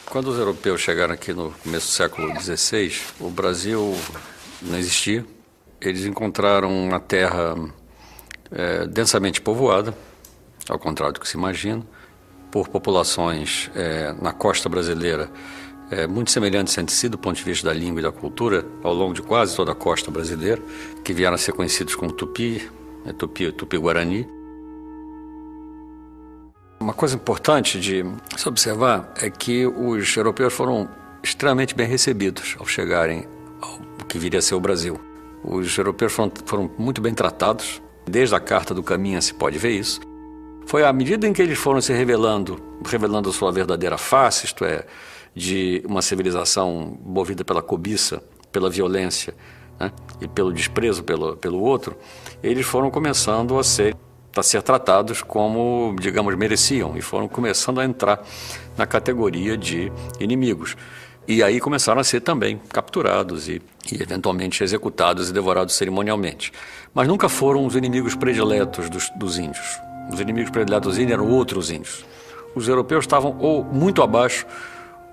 Quando os europeus chegaram aqui no começo do século XVI, o Brasil não existia. Eles encontraram uma terra densamente povoada, ao contrário do que se imagina, por populações na costa brasileira muito semelhantes entre si do ponto de vista da língua e da cultura, ao longo de quase toda a costa brasileira, que vieram a ser conhecidos como Tupi, Tupi-Guarani. Uma coisa importante de se observar é que os europeus foram extremamente bem recebidos ao chegarem ao que viria a ser o Brasil. Os europeus foram muito bem tratados, desde a Carta do Caminha se pode ver isso. Foi à medida em que eles foram se revelando sua verdadeira face, isto é, de uma civilização movida pela cobiça, pela violência, né, e pelo desprezo pelo outro, eles foram começando a ser tratados como, digamos, mereciam, e foram começando a entrar na categoria de inimigos. E aí começaram a ser também capturados e eventualmente executados e devorados cerimonialmente. Mas nunca foram os inimigos prediletos dos índios. Os inimigos prediletos dos índios eram outros índios. Os europeus estavam ou muito abaixo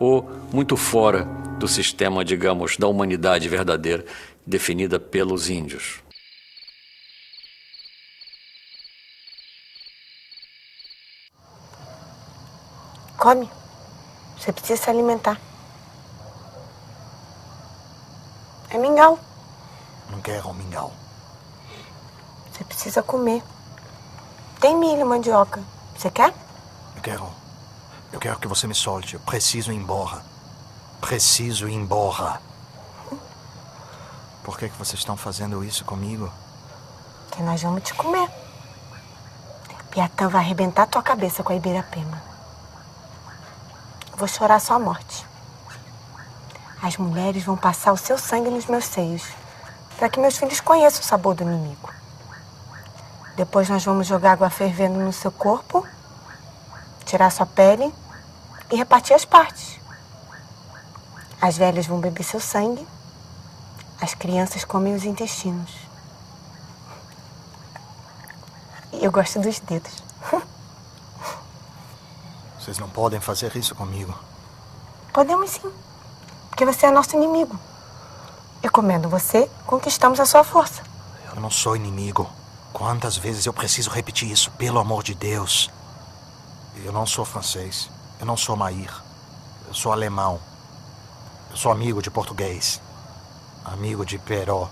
ou muito fora do sistema, digamos, da humanidade verdadeira definida pelos índios. Come. Você precisa se alimentar. É mingau. Não quero mingau. Você precisa comer. Tem milho, mandioca. Você quer? Eu quero que você me solte. Eu preciso ir embora. Preciso ir embora. Por que vocês estão fazendo isso comigo? Que nós vamos te comer. Piatã vai arrebentar tua cabeça com a Ibirapema. Vou chorar sua morte. As mulheres vão passar o seu sangue nos meus seios, para que meus filhos conheçam o sabor do inimigo. Depois nós vamos jogar água fervendo no seu corpo, tirar sua pele e repartir as partes. As velhas vão beber seu sangue, as crianças comem os intestinos. E eu gosto dos dedos. Vocês não podem fazer isso comigo. Podemos sim, porque você é nosso inimigo. E comendo você, conquistamos a sua força. Eu não sou inimigo. Quantas vezes eu preciso repetir isso, pelo amor de Deus? Eu não sou francês. Eu não sou Maír. Eu sou alemão. Eu sou amigo de português. Amigo de Peró.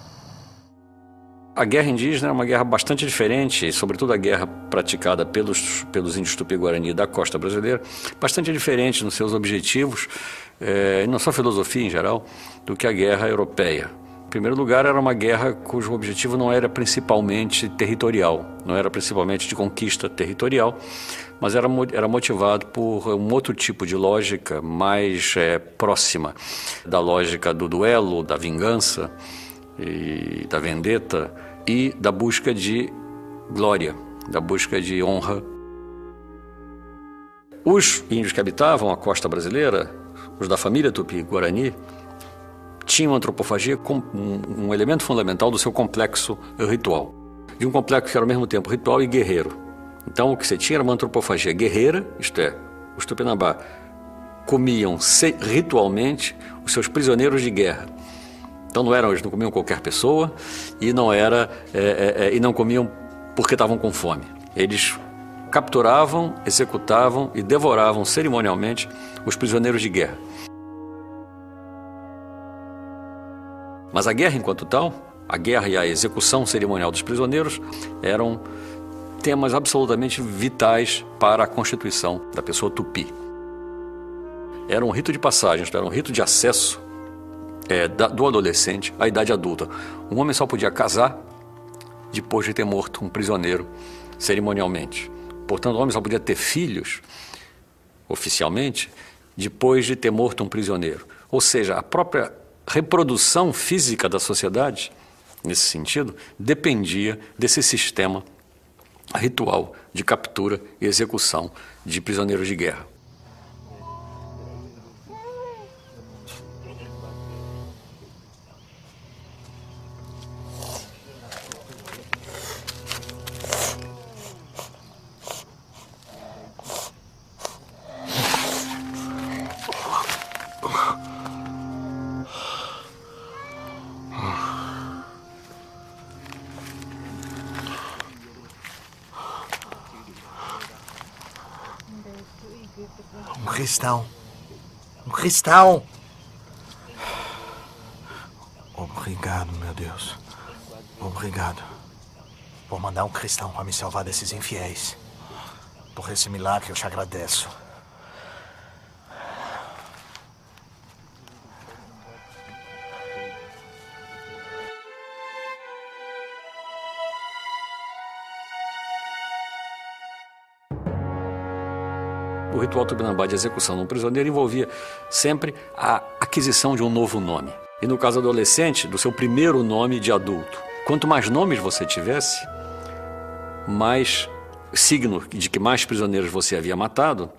A guerra indígena é uma guerra bastante diferente, sobretudo a guerra praticada pelos índios Tupi-Guarani da costa brasileira, bastante diferente nos seus objetivos, e na sua filosofia em geral, do que a guerra europeia. Em primeiro lugar, era uma guerra cujo objetivo não era principalmente territorial, não era principalmente de conquista territorial, mas era motivado por um outro tipo de lógica mais próxima da lógica do duelo, da vingança e da vendetta e da busca de glória, da busca de honra. Os índios que habitavam a costa brasileira, os da família Tupi-Guarani, tinham antropofagia como um elemento fundamental do seu complexo ritual. De um complexo que era ao mesmo tempo ritual e guerreiro. Então o que você tinha era uma antropofagia guerreira, isto é, os Tupinambá comiam ritualmente os seus prisioneiros de guerra. Então eles não comiam qualquer pessoa e não comiam porque estavam com fome. Eles capturavam, executavam e devoravam cerimonialmente os prisioneiros de guerra. Mas a guerra enquanto tal, a guerra e a execução cerimonial dos prisioneiros eram temas absolutamente vitais para a constituição da pessoa tupi. Era um rito de passagem, era um rito de acesso do adolescente à idade adulta. Um homem só podia casar depois de ter morto um prisioneiro cerimonialmente. Portanto, o homem só podia ter filhos, oficialmente, depois de ter morto um prisioneiro. Ou seja, a própria reprodução física da sociedade, nesse sentido, dependia desse sistema ritual de captura e execução de prisioneiros de guerra. Um cristão. Um cristão! Obrigado, meu Deus. Obrigado por mandar um cristão para me salvar desses infiéis. Por esse milagre eu te agradeço. O ritual Tupinambá de execução de um prisioneiro envolvia sempre a aquisição de um novo nome. E no caso adolescente, do seu primeiro nome de adulto. Quanto mais nomes você tivesse, mais signo de que mais prisioneiros você havia matado,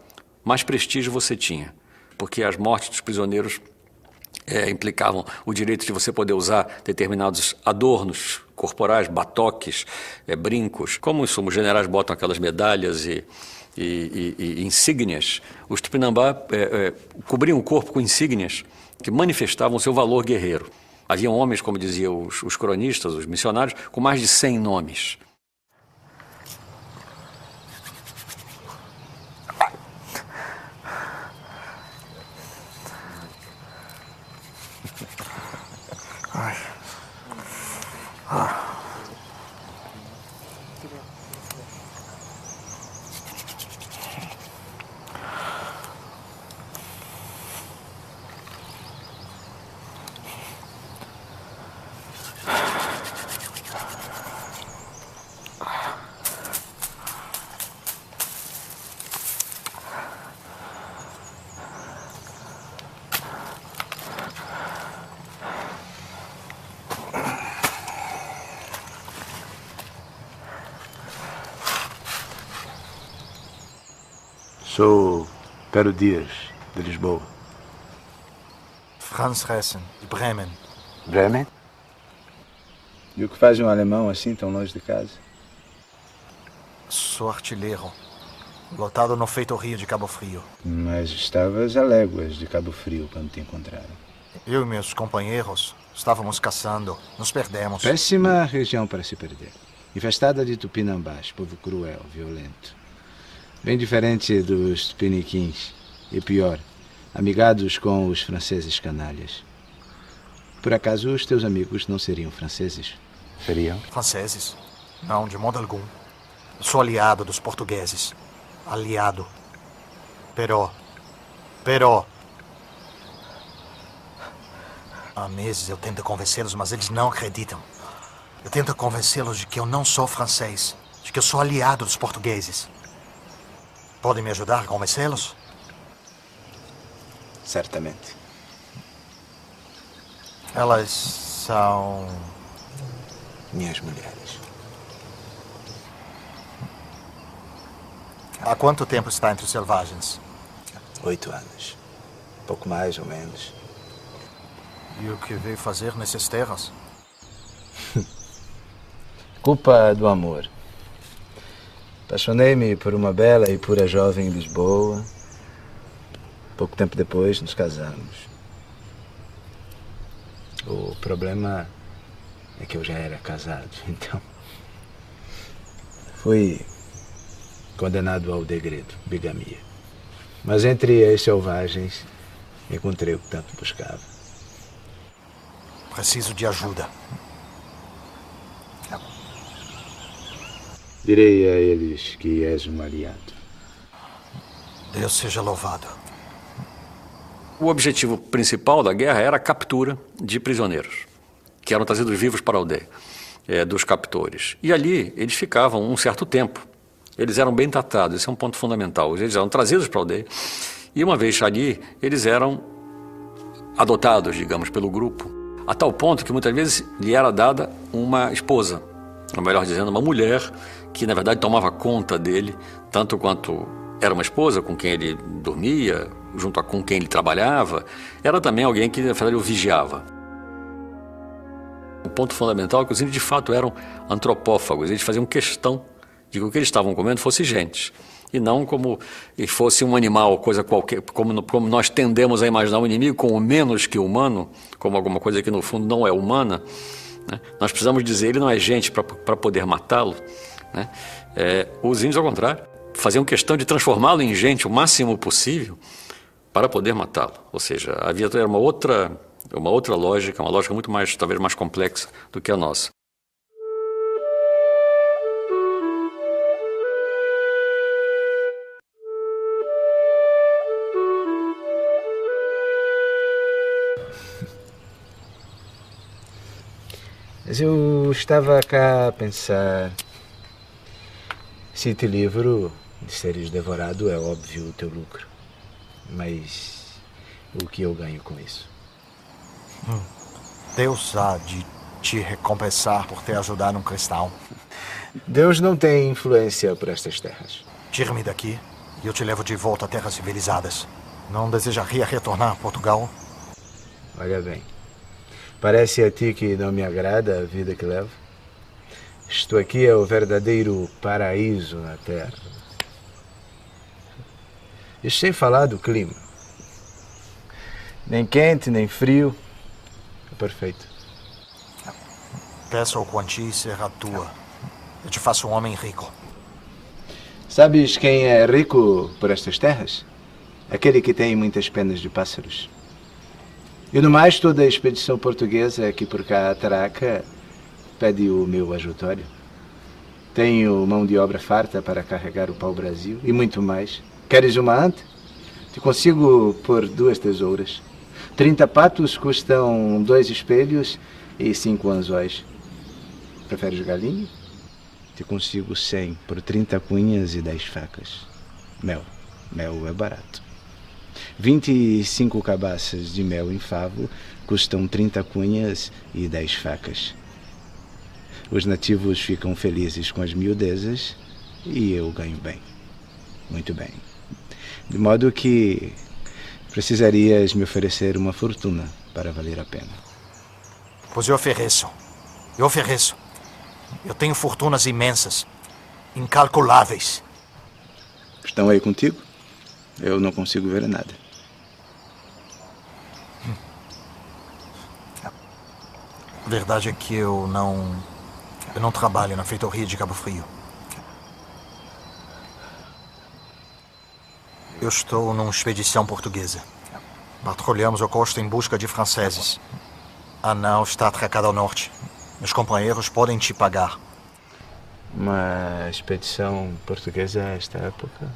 mais prestígio você tinha. Porque as mortes dos prisioneiros implicavam o direito de você poder usar determinados adornos corporais, batoques, brincos. Como os generais botam aquelas medalhas e insígnias, os Tupinambá cobriam o corpo com insígnias que manifestavam o seu valor guerreiro. Haviam homens, como diziam os cronistas, os missionários, com mais de 100 nomes. Sou Pero Dias, de Lisboa. Franz Hessen, de Bremen. Bremen? E o que faz um alemão assim, tão longe de casa? Sou artilheiro, lotado no feito Rio de Cabo Frio. Mas estavas a léguas de Cabo Frio quando te encontraram. Eu e meus companheiros estávamos caçando, nos perdemos. Péssima região para se perder. Infestada de tupinambás, povo cruel, violento. Bem diferente dos tupiniquins. E pior, amigados com os franceses canalhas. Por acaso os teus amigos não seriam franceses? Seriam? Franceses? Não, de modo algum. Sou aliado dos portugueses. Aliado. Pero. Há meses eu tento convencê-los, mas eles não acreditam. Eu tento convencê-los de que eu não sou francês, de que eu sou aliado dos portugueses. Podem me ajudar a convencê-los? Certamente. Elas são... Minhas mulheres. Há quanto tempo está entre os selvagens? 8 anos. Pouco mais ou menos. E o que veio fazer nessas terras? Culpa do amor. Apaixonei-me por uma bela e pura jovem em Lisboa. Pouco tempo depois nos casamos. O problema é que eu já era casado, então fui condenado ao degredo, bigamia. Mas entre as selvagens encontrei o que tanto buscava. Preciso de ajuda. Direi a eles que és um aliado. Deus seja louvado. O objetivo principal da guerra era a captura de prisioneiros, que eram trazidos vivos para a aldeia, dos captores. E ali eles ficavam um certo tempo. Eles eram bem tratados, esse é um ponto fundamental. Eles eram trazidos para a aldeia e uma vez ali, eles eram adotados, digamos, pelo grupo, a tal ponto que muitas vezes lhe era dada uma esposa, ou melhor dizendo, uma mulher que na verdade tomava conta dele, tanto quanto era uma esposa com quem ele dormia, junto com quem ele trabalhava, era também alguém que na verdade o vigiava. O ponto fundamental é que os índios de fato eram antropófagos, eles faziam questão de que o que eles estavam comendo fosse gente, e não como fosse um animal, coisa qualquer, como nós tendemos a imaginar o inimigo como menos que humano, como alguma coisa que no fundo não é humana, né? Nós precisamos dizer, ele não é gente para poder matá-lo, né? Os índios, ao contrário, faziam questão de transformá-lo em gente o máximo possível para poder matá-lo. Ou seja, havia uma outra lógica, uma lógica muito mais, talvez mais complexa do que a nossa. Mas eu estava cá a pensar, se te livro de seres devorado, é óbvio o teu lucro. Mas o que eu ganho com isso? Deus há de te recompensar por ter ajudado um cristão. Deus não tem influência por estas terras. Tire-me daqui e eu te levo de volta a terras civilizadas. Não desejaria retornar a Portugal? Olha bem, parece a ti que não me agrada a vida que levo? Isto aqui é o verdadeiro paraíso na terra. E sem falar do clima. Nem quente, nem frio. É perfeito. Peça ao Quanti será tua. Eu te faço um homem rico. Sabes quem é rico por estas terras? Aquele que tem muitas penas de pássaros. E no mais, toda a expedição portuguesa que por cá atraca pede o meu ajutório. Tenho mão de obra farta para carregar o pau-brasil e muito mais. Queres uma anta? Te consigo por 2 tesouras. 30 patos custam 2 espelhos e 5 anzóis. Preferes galinha? Te consigo 100 por 30 cunhas e 10 facas. Mel. Mel é barato. 25 cabaças de mel em favo custam 30 cunhas e 10 facas. Os nativos ficam felizes com as miudezas e eu ganho bem. Muito bem. De modo que precisarias me oferecer uma fortuna para valer a pena. Pois eu ofereço. Eu ofereço. Eu tenho fortunas imensas. Incalculáveis. Estão aí contigo? Eu não consigo ver nada. A verdade é que eu não trabalho na feitoria de Cabo Frio. Eu estou numa expedição portuguesa. Patrulhamos a costa em busca de franceses. A nau está atracada ao norte. Meus companheiros podem te pagar. Uma expedição portuguesa a esta época?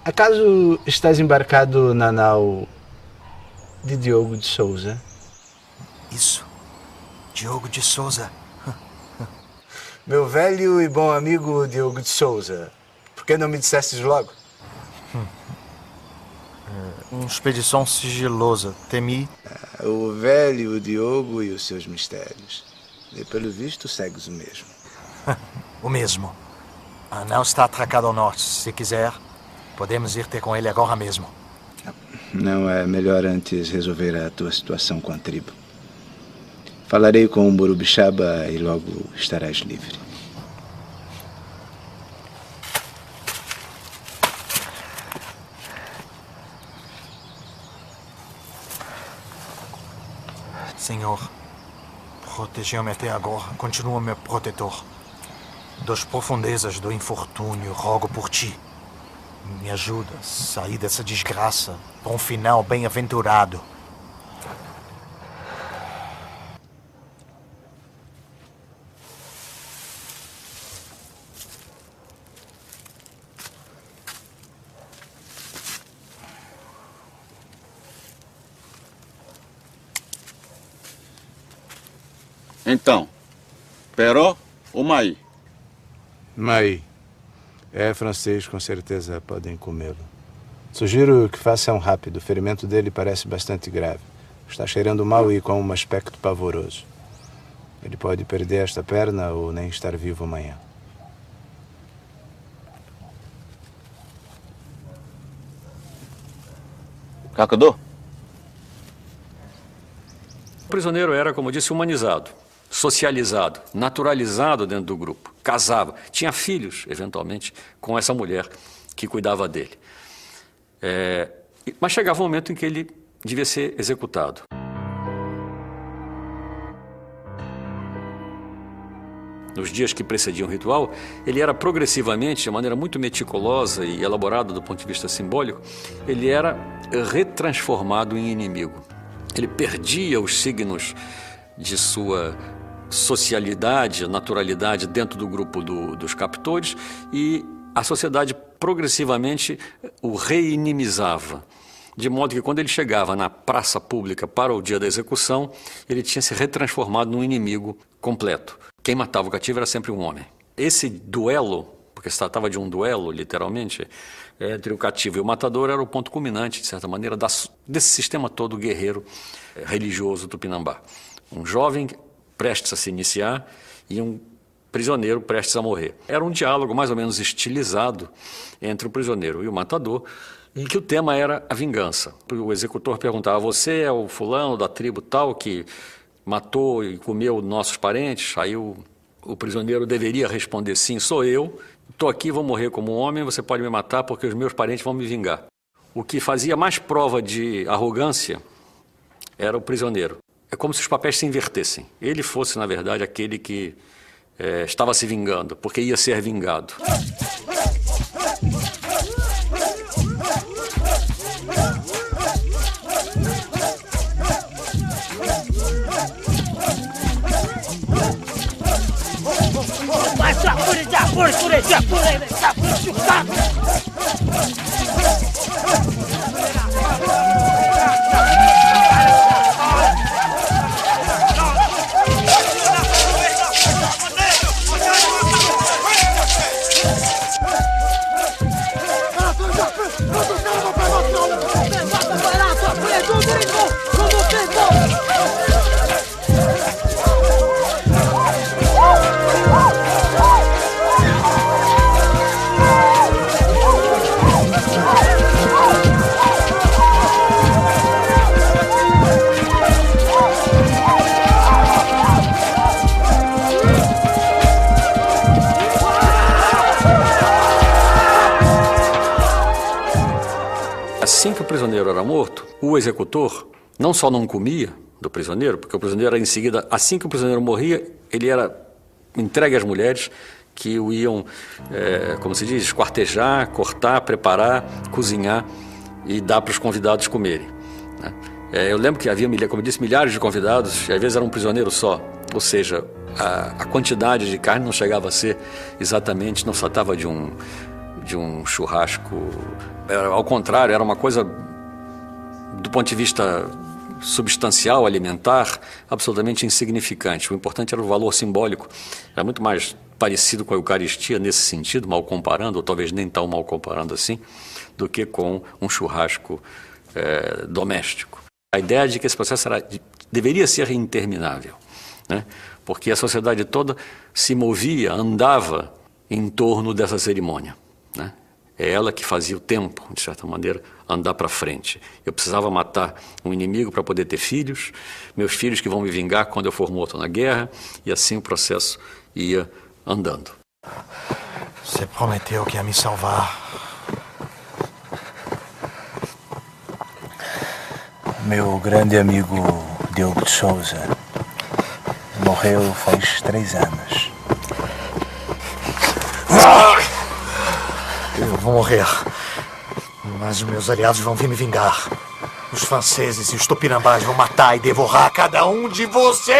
Acaso estás embarcado na nau de Diogo de Souza? Isso. Diogo de Souza. Meu velho e bom amigo Diogo de Souza. Por que não me dissestes logo? Uma expedição sigilosa. Temi. O velho Diogo e os seus mistérios. E pelo visto segues o mesmo. O mesmo. A nau está atracada ao norte. Se quiser, podemos ir ter com ele agora mesmo. Não é melhor antes resolver a tua situação com a tribo? Falarei com o Burubixaba e logo estarás livre. Senhor, protegeu-me até agora. Continua meu protetor. Das profundezas do infortúnio, rogo por ti. Me ajuda a sair dessa desgraça para um final bem-aventurado. Então, Peró ou Mai? Mai. É francês, com certeza podem comê-lo. Sugiro que façam rápido. O ferimento dele parece bastante grave. Está cheirando mal e com um aspecto pavoroso. Ele pode perder esta perna ou nem estar vivo amanhã. Cacador? O prisioneiro era, como eu disse, humanizado, socializado, naturalizado dentro do grupo, casava, tinha filhos, eventualmente, com essa mulher que cuidava dele. Mas chegava um momento em que ele devia ser executado. nos dias que precediam o ritual, ele era progressivamente, de maneira muito meticulosa e elaborada do ponto de vista simbólico, ele era retransformado em inimigo. Ele perdia os signos de sua socialidade, naturalidade dentro do grupo dos captores e a sociedade progressivamente o reinimizava. De modo que quando ele chegava na praça pública para o dia da execução, ele tinha se retransformado num inimigo completo. Quem matava o cativo era sempre um homem. Esse duelo, porque se tratava de um duelo, literalmente, entre o cativo e o matador, era o ponto culminante, de certa maneira, desse sistema todo guerreiro religioso tupinambá. Um jovem prestes a se iniciar e um prisioneiro prestes a morrer. Era um diálogo mais ou menos estilizado entre o prisioneiro e o matador, em que o tema era a vingança. O executor perguntava: você é o fulano da tribo tal que matou e comeu nossos parentes? Aí o prisioneiro deveria responder: sim, sou eu, estou aqui, vou morrer como um homem, você pode me matar porque os meus parentes vão me vingar. O que fazia mais prova de arrogância era o prisioneiro. É como se os papéis se invertessem. Ele fosse, na verdade, aquele que estava se vingando, porque ia ser vingado. Assim que o prisioneiro era morto, o executor não só não comia do prisioneiro, porque o prisioneiro era em seguida, assim que o prisioneiro morria, ele era entregue às mulheres que o iam, como se diz, esquartejar, cortar, preparar, cozinhar e dar para os convidados comerem, né? Eu lembro que havia, como eu disse, milhares de convidados, e às vezes era um prisioneiro só, ou seja, a quantidade de carne não chegava a ser exatamente, não se tratava de um churrasco, ao contrário, era uma coisa, do ponto de vista substancial, alimentar, absolutamente insignificante. O importante era o valor simbólico, era muito mais parecido com a Eucaristia nesse sentido, mal comparando, ou talvez nem tão mal comparando assim, do que com um churrasco doméstico. A ideia de que esse processo deveria ser interminável, né? Porque a sociedade toda se movia, andava em torno dessa cerimônia, né? É ela que fazia o tempo, de certa maneira, andar para frente. Eu precisava matar um inimigo para poder ter filhos, meus filhos que vão me vingar quando eu for morto na guerra, e assim o processo ia andando. Você prometeu que ia me salvar. Meu grande amigo Diogo de Souza morreu faz 3 anos. Eu vou morrer, mas os meus aliados vão vir me vingar. Os franceses e os tupinambás vão matar e devorar cada um de vocês!